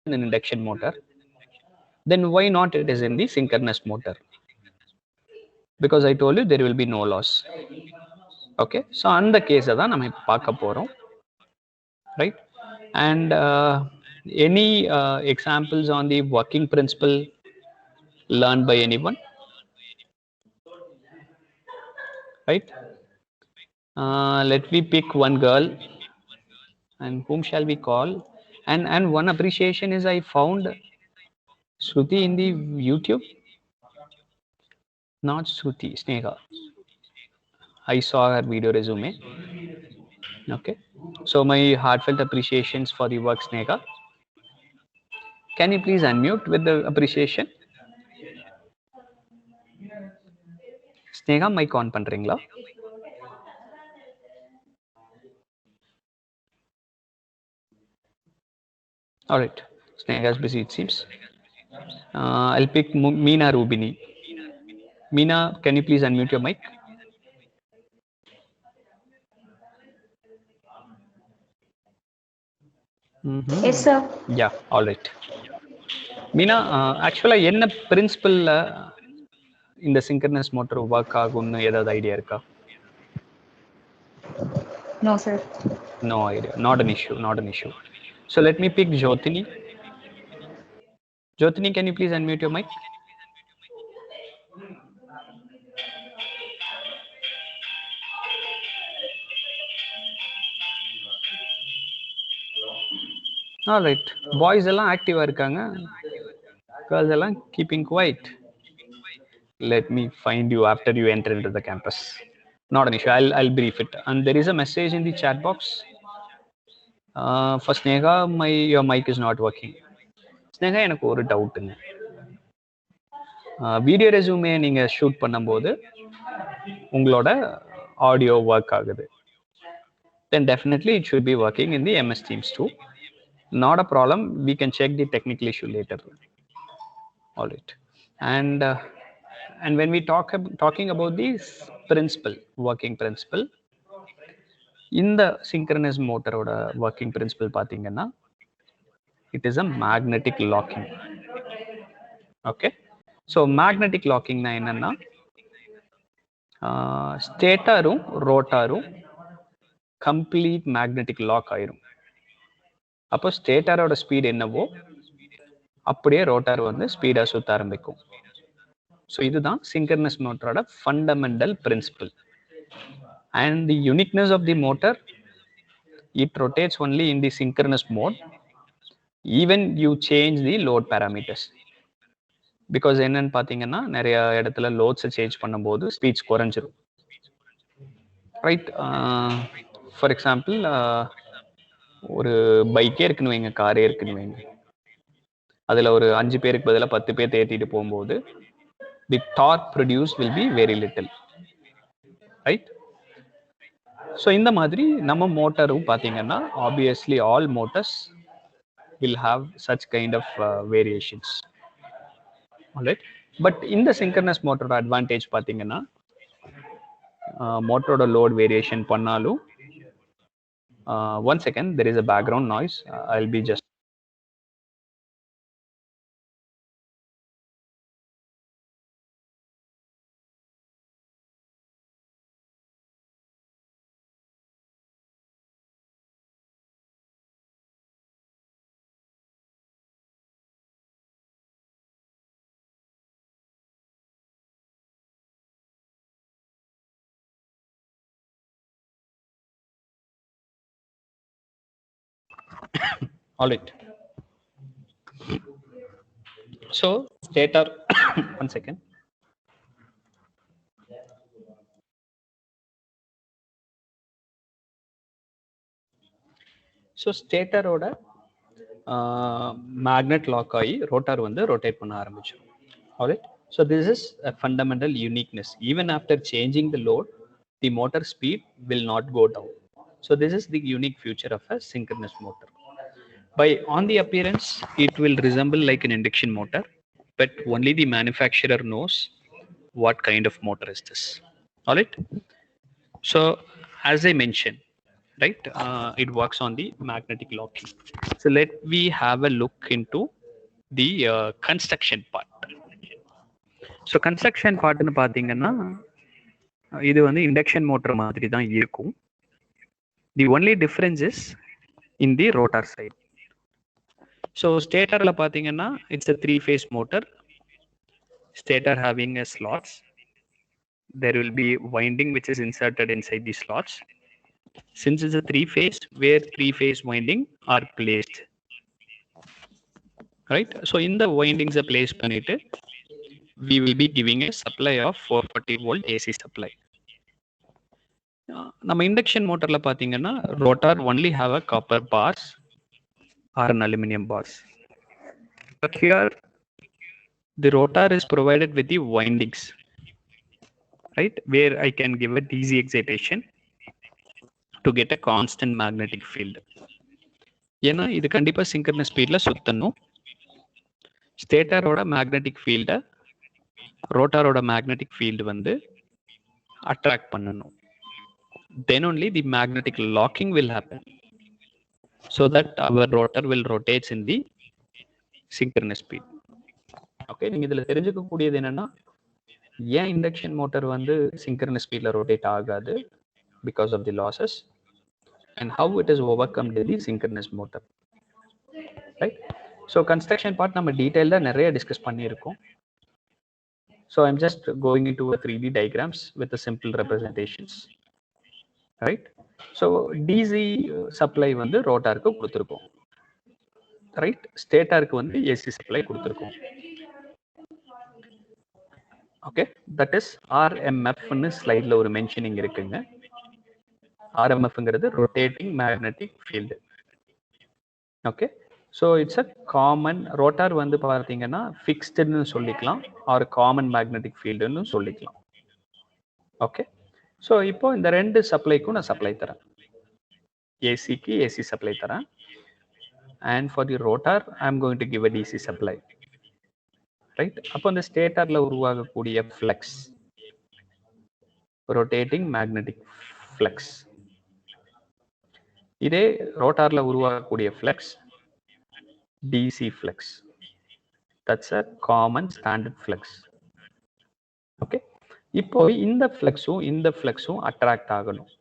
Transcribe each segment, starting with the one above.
an induction motor, then why not it is in the synchronous motor? Because I told you there will be no loss. Okay, so on the case தான் நம்ம இப்ப பார்க்க போறோம், right? And any examples on the working principle learned by anyone, right? Let me pick one girl, and whom shall we call? And one appreciation is I found Shruti in the YouTube. Not Shruti, Sneha. I saw her video resume. Okay, so my heartfelt appreciations for the work, Sneha. Can you please unmute with the appreciation? Sneha, mic on பண்றீங்களா? All right, Sneha is busy it seems. I'll pick Meena Rubini. Meena, can you please unmute your mic? Yes, sir. Yeah, all right. Meena, actually என்ன பிரின்சிபல்ல இந்த synchronous motor work ஆகும்னு ஏதாவது idea இருக்கா? No, sir. No idea. Not an issue. Not an issue. So let me pick Jyotini. Jyotini, can you please unmute your mic? All right. Boys எல்லாம் ஆக்டிவா இருக்காங்க. Girls எல்லாம் keeping quiet. Let me find you after you enter into the campus. Not an issue. I'll brief it. And there is a message in the chat box. For Sneha, your mic is not working. Sneha, எனக்கு ஒரு டவுட்டுங்க. Video resume நீங்க shoot பண்ணும்போது உங்களோட audio work ஆகுது, then definitely it should be working in the MS Teams too. Not a problem. We can check the technical issue later. All right. And when we talking about this principle, working principle, இந்த synchronous motor-ஓட working principle பார்த்தீங்கன்னா, it is a magnetic locking. Okay. So magnetic locking na என்னன்னா, ஸ்டேட்டரும் ரோட்டாரும் complete magnetic lock ஆயிரும். அப்போ ஸ்டேட்டரோட speed என்னவோ அப்படியே rotor வந்து speedo சுத்த ஆரம்பிக்கும். ஸோ இதுதான் சிங்க்ரனஸ் மோட்டரோட fundamental principle. And the uniqueness of the motor, it rotates only in the synchronous mode even you change the load parameters. Because என்னன்னு பார்த்தீங்கன்னா, நிறைய இடத்துல லோட்ஸை சேஞ்ச் பண்ணும்போது ஸ்பீட்ஸ் குறைஞ்சிரும், ரைட்? ஃபார் எக்ஸாம்பிள், ஒரு பைக்கே இருக்குன்னு வைங்க, காரே இருக்குன்னு வைங்க, அதில் ஒரு 5 பேருக்கு பதிலாக 10 பேர் ஏற்றிட்டு போகும்போது the torque produce will be very little, right? So இந்த மாதிரி நம்ம மோட்டரும் பார்த்தீங்கன்னா, obviously all motors will have such kind of variations. All right, but in the synchronous motor advantage பாத்தீங்கன்னா, மோட்டரோட load variation பண்ணாலும், one second, there is a background noise. I'll be just all right. So stator one second. So stator ஓட magnet lock ஆகி rotor வந்து rotate பண்ண ஆரம்பிச்சிடும். All right, so this is a fundamental uniqueness. Even after changing the load, the motor speed will not go down. So this is the unique feature of a synchronous motor. By on the appearance, it will resemble like an induction motor, but only the manufacturer knows what kind of motor is this. All right. So as I mentioned, right? It works on the magnetic locking. So let we have a look into the construction part. So construction பார்ட்னு பார்த்தீங்கன்னா இது வந்து induction motor மாதிரி தான் இருக்கும். The only difference is in the rotor side. So ஸ்டேட்டரில் பார்த்தீங்கன்னா it's a 3-phase motor. Stator having a slots. There will be winding which is inserted inside the slots. Since it's a 3-phase, where 3-phase winding are placed, right? So in the windings are placed பண்ணிட்டு we will be giving a supply of 440 volt AC supply. நம்ம induction மோட்டர்ல பாத்தீங்கன்னா rotor only have a copper bars or an aluminum bars. But here the rotor is provided with the windings, right, where I can give a DC excitation to get a constant magnetic field. ஏன்னா இது கண்டிப்பா synchronous ஸ்பீட்ல சுத்தணும். ஸ்டேட்டரோட magnetic ஃபீல்டை ரோட்டாரோட magnetic field வந்து attract பண்ணணும். Then only the magnetic locking will happen, so that our rotor will rotate in the synchronous speed. Okay, நீங்க இதுல தெரிஞ்சுக்க கூடியது என்னன்னா, ஏன் இண்டக்ஷன் மோட்டார் வந்து சிங்க்ரனஸ் ஸ்பீட்ல ரொட்டேட் ஆகாது, because of the losses, and how it is overcome with the synchronous motor, right? So construction part நம்ம டீடைல்டா நிறைய டிஸ்கஸ் பண்ணியிருக்கோம். So I'm just going into a 3D diagrams with the simple representations, right? So DC supply வந்து ரோட்டாருக்கு கொடுத்துருக்கோம், right? ஸ்டேட்டாருக்கு வந்து AC supply கொடுத்துருக்கோம். Okay, that is ஆர்எம்எஃப்னு ஸ்லைட்ல ஒரு மென்ஷனிங் இருக்குங்க. ஆர்எம்எஃப்ங்கிறது rotating magnetic field. Okay, so it's a common rotor வந்து பார்த்தீங்கன்னா ஃபிக்ஸ்டுன்னு சொல்லிக்கலாம், ஆர் காமன் மேக்னெட்டிக் ஃபீல்டுன்னு சொல்லிக்கலாம். ஓகே, ஸோ இப்போ இந்த ரெண்டு சப்ளைக்கும் நான் சப்ளை தரேன். ஏசிக்கு ஏசி சப்ளை தரேன், and for the rotor I am going to give a DC supply, right? அப்போ அந்த ஸ்டேட்டர்ல உருவாகக்கூடிய ஃப்ளக்ஸ், ரொட்டேட்டிங் மேக்னெட்டிக் ஃப்ளக்ஸ், இதே ரோட்டார்ல உருவாகக்கூடிய flux DC flux. That's a common standard flux. Okay, இப்போ இந்த ஃப்ளக்ஸும் அட்ராக்ட் ஆகணும்.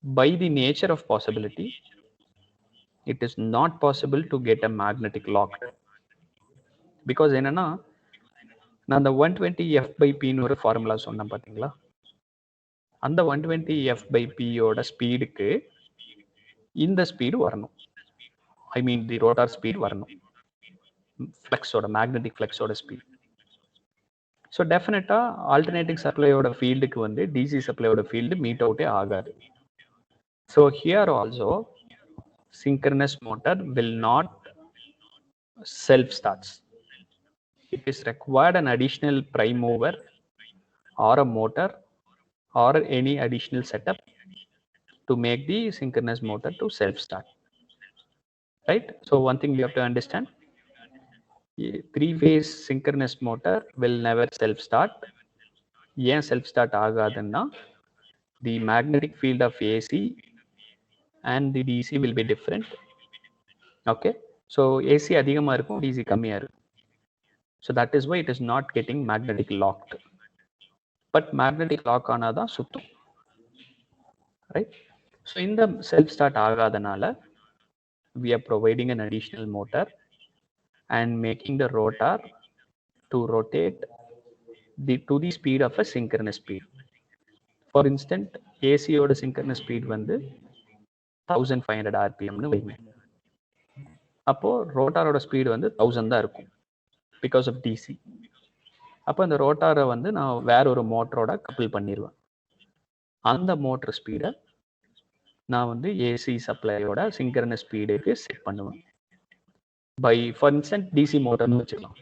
By the nature of possibility it is not possible to get a magnetic lock, because என்னன்னா நான் அந்த 120 f/p ன்னு ஒரு ஃபார்முலா சொன்னேன் பாத்தீங்களா, அந்த 120 f/p யோட ஸ்பீடுக்கு இந்த ஸ்பீடு வரணும். ஐ மீன் தி ரோட்டார் ஸ்பீட் வரணும், ஃப்ளக்ஸோட மேக்னெட்டிக் ஃப்ளக்ஸோட ஸ்பீட். ஸோ டெஃபினட்டா ஆல்டர்னேட்டிங் சப்ளையோட ஃபீல்டுக்கு வந்து டிசி சப்ளையோட ஃபீல்டு மீட் அவுட்டே ஆகாது. So here also synchronous motor will not self starts. It is required an additional prime mover or a motor or any additional setup to make the synchronous motor to self start, right? So one thing you have to understand, 3-phase synchronous motor will never self start. ஏன் self start ஆகாதுன்னா, the magnetic field of AC and the DC will be different. Okay, so AC அதிகமா இருக்கும், DC கம்மியா இருக்கும். So that is why it is not getting magnetic locked. But magnetic lock ஆனாதான் சுத்தும், right? So இந்த self start ஆகாதனால we are providing an additional motor and making the rotor to rotate to the speed of a synchronous speed. For instance, AC ஓட synchronous speed வந்து 1500 rpm னு வைங்க. அப்போ ரோட்டாரோட speed வந்து 1000 தான் இருக்கும், பிகாஸ் ஆஃப் டிசி. அப்போ அந்த ரோட்டாரை வந்து நான் வேற ஒரு மோட்டரோட கப்பிள் பண்ணிடுவேன். அந்த மோட்டர் ஸ்பீடை நான் வந்து ஏசி சப்ளையோட சிங்க்ரனஸ் ஸ்பீடுக்கு செட் பண்ணுவேன். பை ஃபார் இன்ஸ்டன்ட் டிசி மோட்டர்னு வச்சுக்கலாம்.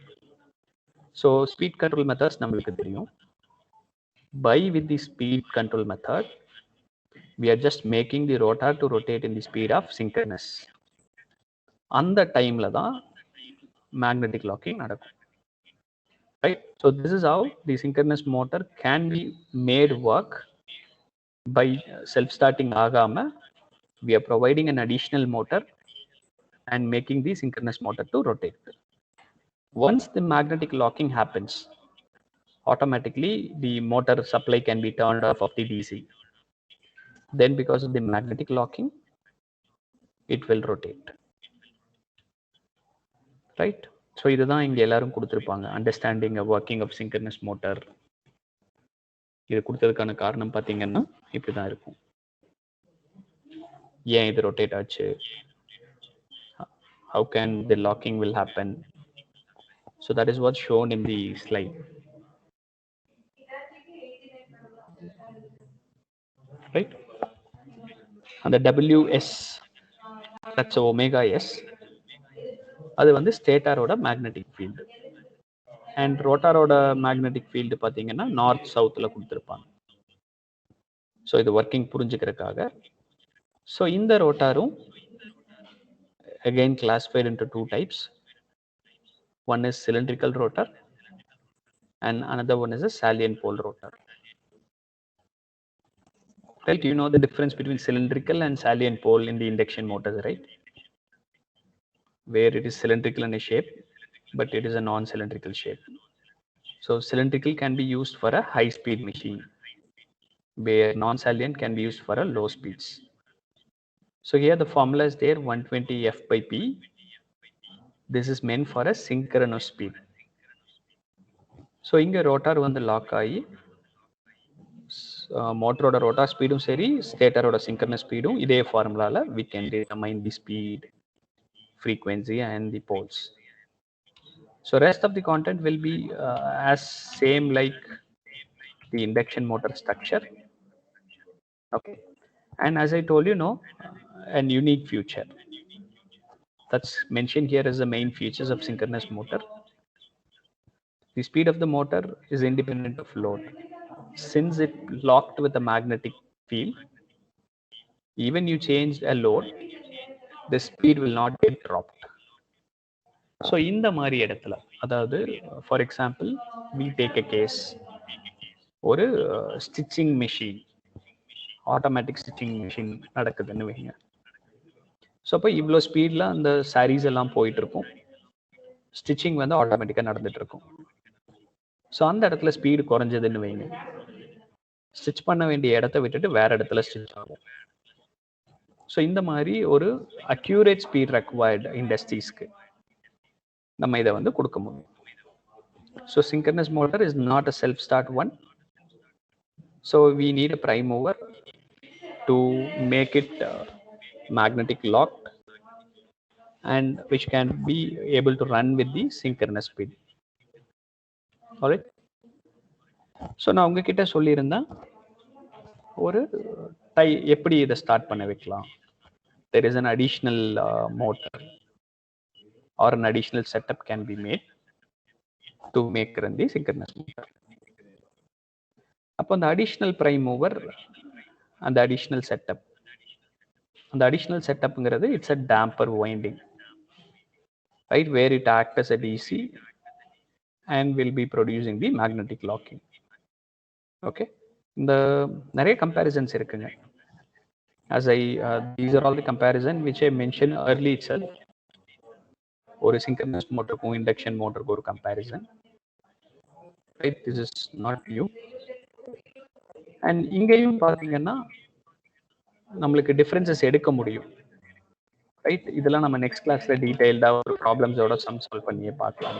ஸோ ஸ்பீட் கண்ட்ரோல் மெத்தட்ஸ் நம்மளுக்கு தெரியும். By with the speed control method, we are just making the rotor to rotate in the speed of synchronous. அந்த டைம்ல தான் magnetic locking நடக்கும், right? So this is how the synchronous motor can be made work by self starting ஆகாம We are providing an additional motor and making the synchronous motor to rotate. Once the magnetic locking happens, automatically the motor supply can be turned off of the DC. Then because of the magnetic locking, it will rotate. Right? So இதுதான் இங்க எல்லாரும் கொடுத்திருப்பாங்க. Understanding a working of synchronous motor. இது கொடுத்ததுக்கான காரணம் பாத்தீங்கன்னா இப்படிதான் இருக்கும். ஏன் இது rotate ஆச்சு? How can the locking will happen? So that is what's shown in the slide. Right? And the WS, that's omega S. அது வந்து ஸ்டேட்டரோட மேக்னெட்டிக் ஃபீல்டு. அண்ட் ரோட்டாரோட மேக்னெட்டிக் ஃபீல்டு பார்த்தீங்கன்னா நார்த் சவுத்தில் கொடுத்துருப்பாங்க. ஸோ இது ஒர்க்கிங் புரிஞ்சுக்கிறதுக்காக. ஸோ இந்த ரோட்டாரும் again classified into two types. One is cylindrical rotor and another one is a salient pole rotor. Right? You know the difference between cylindrical and salient pole in the induction motors, right? Where it is cylindrical in a shape, but it is a non-cylindrical shape. So cylindrical can be used for a high-speed machine, where non-salient can be used for a low speeds. So here the formula is there, 120 F by P. This is meant for a synchronous speed. So இங்க rotor வந்து lock ஆகி மோட்டரோட rotor ஸ்பீடும் சரி ஸ்டேட்டரோட synchronous ஸ்பீடும் இதே ஃபார்முலால we can determine the speed, frequency and the poles. So rest of the content will be as same like the induction motor structure. Okay, and as I told you, an unique feature that's mentioned here is the main features of synchronous motor. The speed of the motor is independent of load. Since it locked with a magnetic field, even you changed a load, the speed will not get dropped. So இந்த மாதிரி இடத்துல, அதாவது for example we take a case, ஒரு stitching machine, automatic stitching machine நடக்குதுன்னு வைங்க. So அப்போ இவ்வளோ ஸ்பீடில் அந்த சாரீஸ் எல்லாம் போயிட்டு இருக்கும், ஸ்டிச்சிங் வந்து ஆட்டோமேட்டிக்காக நடந்துட்டு இருக்கும். ஸோ அந்த இடத்துல ஸ்பீடு குறைஞ்சதுன்னு வைங்க, ஸ்டிச் பண்ண வேண்டிய இடத்த விட்டுட்டு வேற இடத்துல ஸ்டிச் ஆகும். ஸோ இந்த மாதிரி ஒரு அக்யூரேட் ஸ்பீட் ரெக்வயர்டு இண்டஸ்ட்ரீஸ்க்கு நம்ம இதை வந்து கொடுக்க முடியும். So synchronous motor is not a self start one. So we need a prime mover to make it magnetic locked and which can be able to run with the synchronous speed. Alright. So நான் உங்ககிட்ட சொல்லியிருந்தேன் ஒரு எப்படி இதை start பண்ண வைக்கலாம். There is an additional motor or an additional setup can be made to make run the synchronous motor. அப்போ அந்த additional prime mover, அந்த additional setup, அந்த additional setupங்கிறது it's a damper winding, right, where it acts as a DC and will be producing the magnetic locking. Okay, இந்த நிறைய comparisons இருக்குங்க. As these are all the comparison which I mentioned early itself. ஒரு synchronous motorக்கும் induction motorக்கும் ஒரு comparison, right? This is not new. And இங்கேயும் பார்த்தீங்கன்னா நம்மளுக்கு differences எடுக்க முடியும், ரைட்? இதெல்லாம் நம்ம நெக்ஸ்ட் கிளாஸ்ல டீடைல்டா ஒரு ப்ராப்ளம்ஸோட சம் சால்வ் பண்ணியே பார்க்கலாம்.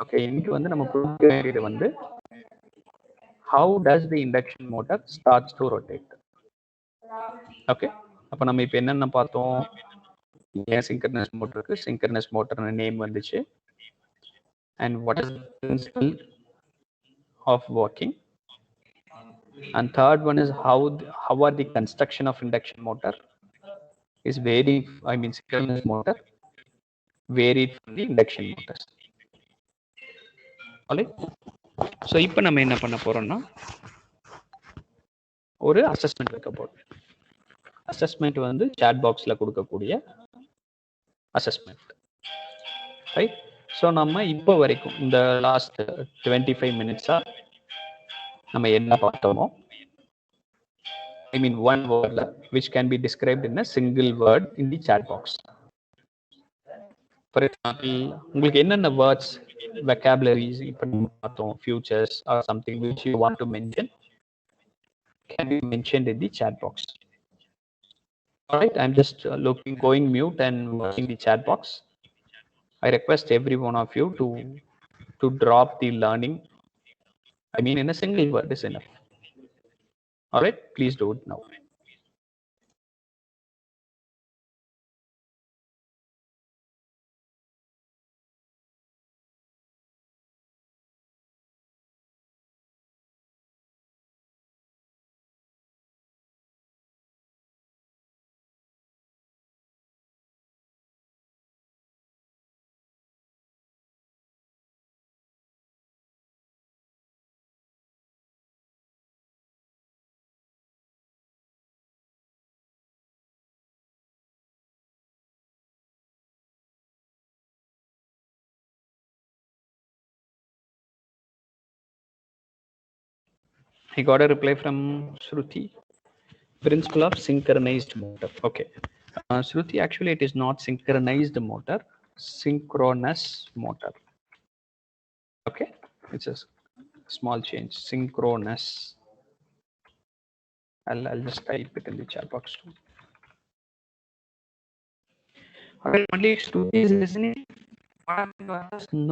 ஓகே, இன்னைக்கு வந்து நம்ம புரிஞ்சுக்க வேண்டியது வந்து how does the induction motor starts to rotate. Okay, அப்போ நம்ம இப்போ என்னென்ன பார்த்தோம்? ஏன் synchronous motorக்கு synchronous motorனு நேம் வந்துச்சு, and what is the principle of working, and third one is how are the construction of induction motor is varying, I mean synchronous motor varied from the induction motors. Alright, so இப்போ நம்ம என்ன பண்ண போறோம்னா ஒரு assessment வைக்க போறோம். Assessment வந்து chat பாக்ஸ்ல கொடுக்கக்கூடிய அசஸ்மெண்ட், ரைட்? ஸோ நம்ம இப்போ வரைக்கும் இந்த லாஸ்ட் 25 மினிட்ஸா நம்ம என்ன பார்த்தோமோ I mean one word which can be described in a single word in the chat box. For example, உங்களுக்கு என்னென்ன words, vocabularies இப்போ நம்ம பார்த்தோம், futures or something which you want to mention can be mentioned in the chat box. All right, I'm just going mute and watching the chat box. I request every one of you to drop the learning. I mean, in a single word is enough. All right, please do it now. I got a reply from Shruti. Principle of synchronized motor. Okay. Shruti, actually it is not synchronized motor, synchronous motor. Okay. It's a small change. Synchronous. I'll just type it in the chat box too. All right, only Shruti is listening.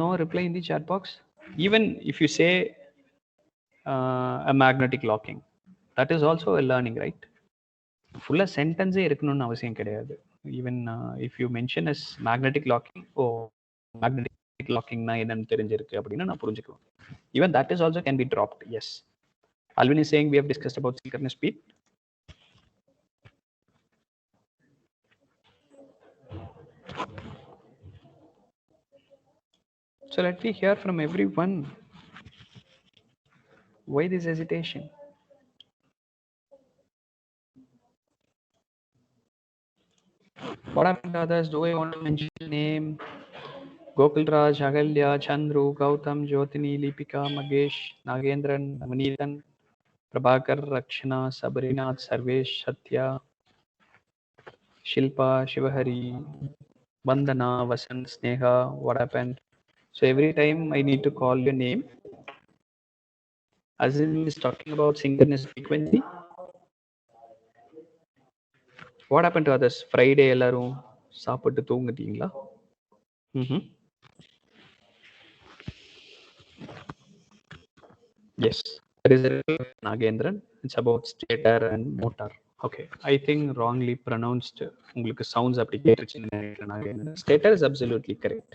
No reply in the chat box. Even if you say a magnetic locking, that is also a learning, right? ஃபுல்லாக சென்டென்ஸே இருக்கணும்னு அவசியம் கிடையாது. Even if you mention as magnetic locking, oh magnetic லாக்கிங்னா என்னன்னு தெரிஞ்சிருக்கு அப்படின்னு நான் புரிஞ்சுக்குவேன். Even that is also can be dropped. Yes, Alvin is saying we have discussed about synchronous speed. So let me hear from everyone. Why this hesitation? What happened to others? Do I want to mention name? Gokul Raj, Agalya, Chandru, Gautam, Jyotini, Lipika, Magesh, Nagendran, Manitan, Prabhakar, Rakshana, Sabrinath, Sarvesh, Satya, Shilpa, Shivahari, Vandana, Vasant, Sneha. What happened? So every time I need to call your name. Azim is talking about synchronous frequency. What happened to others? Friday எல்லாரும் சாப்பிட்டு தூங்குட்டீங்களா? Yes, there is a Nagendran. It's about stator and motor. Okay, I think wrongly pronounced. உங்களுக்கு sounds அப்படி கேட்டுச்சுன்னு நினைக்கிறேன் Nagendran. Stator is absolutely correct.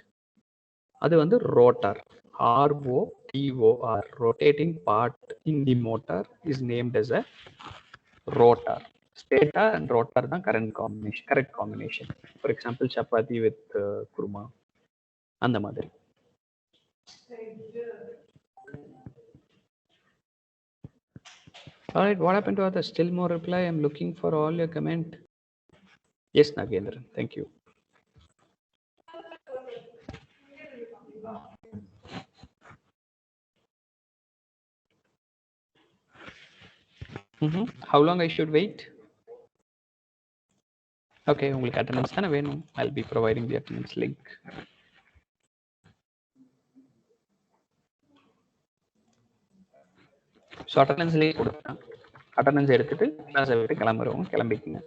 அது வந்து rotor. ROTOR. Rotating part in the motor is named as a rotor. Stator and rotor தான் correct combination. For example, chapati with kurma. அந்த மாதிரி. All right, what happened to others? Still more reply. I'm looking for all your comment. Yes, Nagendran, thank you. How long I should wait? Okay, உங்களுக்கு attendance தானே வேணும். I'll be providing the attendance link. So attendance leave கொடுத்தேன். Attendance எடுத்துட்டு கிளாஸை விட்டு கிளம்புறவங்க கிளம்பிக்குங்க.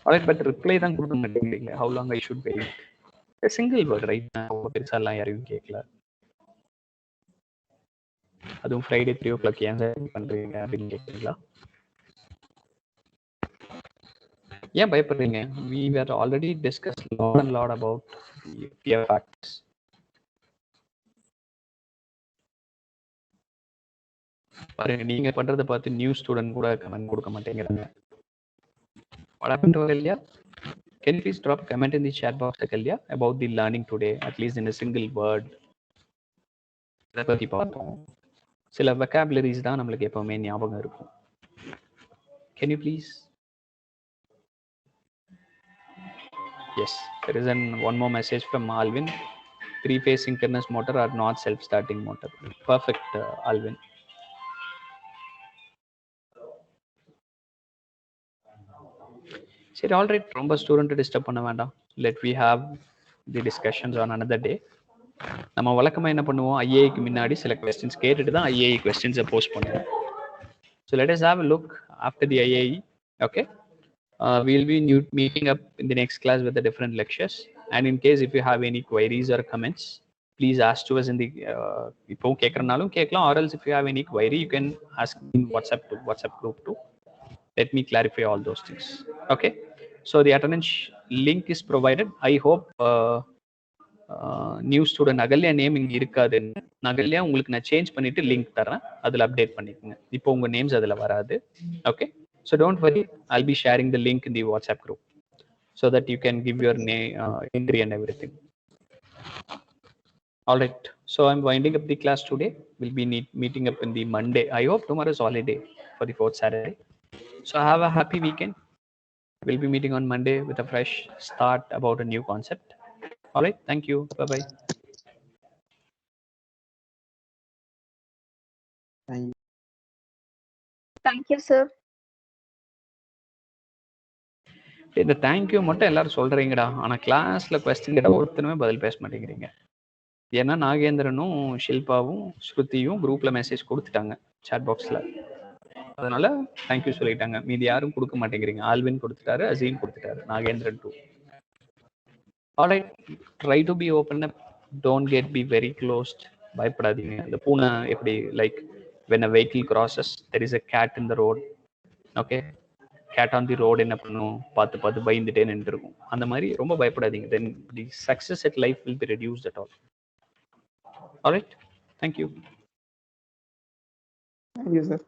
alright, but reply தான் கொடுக்க மாட்டேங்கிறீங்க. How long I should wait? Single word right. பெருசாலாம் யாரையும் கேட்கல. அதுவும் ஃப்ரைடே 3 o'clock ஏன் சார் பண்றீங்க அப்படின்னு கேட்குறீங்களா? ஏன் பயப்படுறீங்க? we were already discussed lot about the fear factors. பாருங்க, நீங்க பண்றதை பார்த்து நியூ ஸ்டூடெண்ட் கூட கமெண்ட் கொடுக்க மாட்டேங்கிறாங்க. What happened to Agalya? Can you please drop a comment in the chat box, Agalya, about the learning today, at least in a single word? இதை பற்றி பார்த்தோம். சில vocabularies தான் நம்மளுக்கு எப்பவுமே ஞாபகம் இருக்கும். Can you please? Yes, there is one more message from Alvin. 3-phase synchronous motor are not self-starting motor. Perfect, Alvin. சரி, ஆல்ரைட். ரொம்ப ஸ்டூடெண்ட் டிஸ்டர்ப் பண்ண வேண்டாம். Let we have the discussions on another day. நம்ம வழக்கமாக என்ன பண்ணுவோம், ஐஏக்கு முன்னாடி சில கொஸ்டின்ஸ் கேட்டுட்டு தான் ஐஏஇ கொஸ்டின்ஸை போஸ்ட் பண்ணுவோம். So let us have a look after the IAE. Okay, we'll be meeting up in the next class with the different lectures. And in case if you have any queries or comments, please ask to us in the இப்போ கேட்கறனாலும் கேட்கலாம், or else if you have any query you can ask in WhatsApp group too. Let me clarify all those things. Okay, so the attendance link is provided. I hope new student Ahalya name இங்கே இருக்காதுன்னு, அகல்யா உங்களுக்கு நான் change பண்ணிட்டு link தரேன், அதில் update பண்ணிக்கோங்க. இப்போ உங்கள் நேம்ஸ் அதில் வராது. Okay, so don't worry, I'll be sharing the link in the WhatsApp group so that you can give your name, entry and everything. All right, so I'm winding up the class today. We'll be meeting up in the Monday. I hope tomorrow is holiday for the 4th Saturday. So have a happy weekend. We'll be meeting on Monday with a fresh start about a new concept. All right, thank you. Bye-bye. Thank you, sir. இந்த thank you மட்டும் எல்லாரும் சொல்றீங்கடா, ஆனா கிளாஸ்ல question கேட்டா ஒருத்தனுமே பதில் பேச மாட்டேங்கிறீங்க. ஏன்னா நாகேந்திரனும் ஷில்பாவும் ஸ்ருதியும் குரூப்ல மெசேஜ் கொடுத்துட்டாங்க சாட் பாக்ஸ்ல. அதனால தேங்க்யூ சொல்லிட்டாங்க. மீதி யாரும் கொடுக்க மாட்டேங்கிறீங்க. ஆல்வின் கொடுத்துட்டாரு, அசீம் கொடுத்துட்டாரு, Nagendran too. Alright, try to be open up, don't get be very closed. பயப்படாதீங்க. இந்த பூனை எப்படி, like when a vehicle crosses there is a cat in the road. Okay, cat on the road என்ன பண்ணும், பார்த்து பார்த்து பயந்துட்டே நின்று இருக்கும். அந்த மாதிரி ரொம்ப பயப்படாதீங்க. Then the success at life will be reduced at all. Alright, thank you. Thank you, sir.